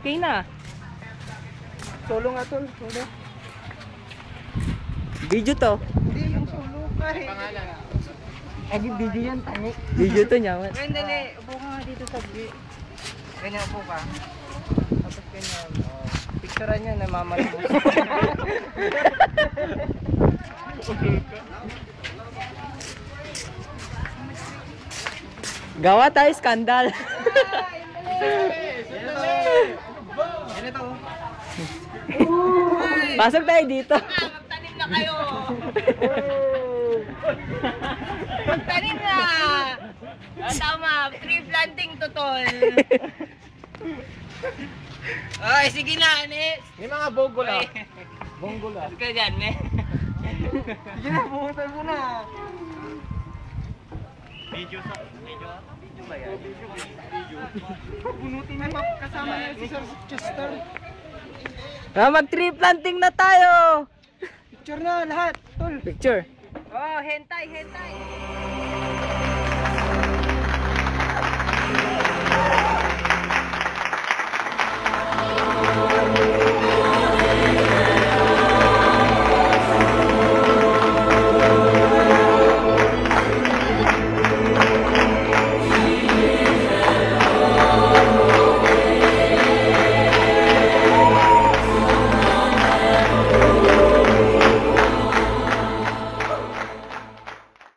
Okay na. Solo nga tol, solo. Video to. Hindi yung solo kahit. Pangalan. Ay, video yan, tangi. Video to niya. Ganyan, dali. Upo ka nga dito sa gwi. Ganyan, upo ka. Tapos ganyan. Picturean niya, namamalabos. Gawa tayo skandal. Ganito. Pasok tayo dito. Magtanim na kayo! Magtanim na! Tama, tree planting to tol. Ay, sige na, Anis. May mga bongo lang. Bongo lang. Sige dyan, ne? Sige na, pumunta mo na. Video ba yan? Bunutin na kasama niya si Sir Chester. Mag-tree planting na tayo. Picture na lahat, tol. Picture. Oh, hentai, hentai.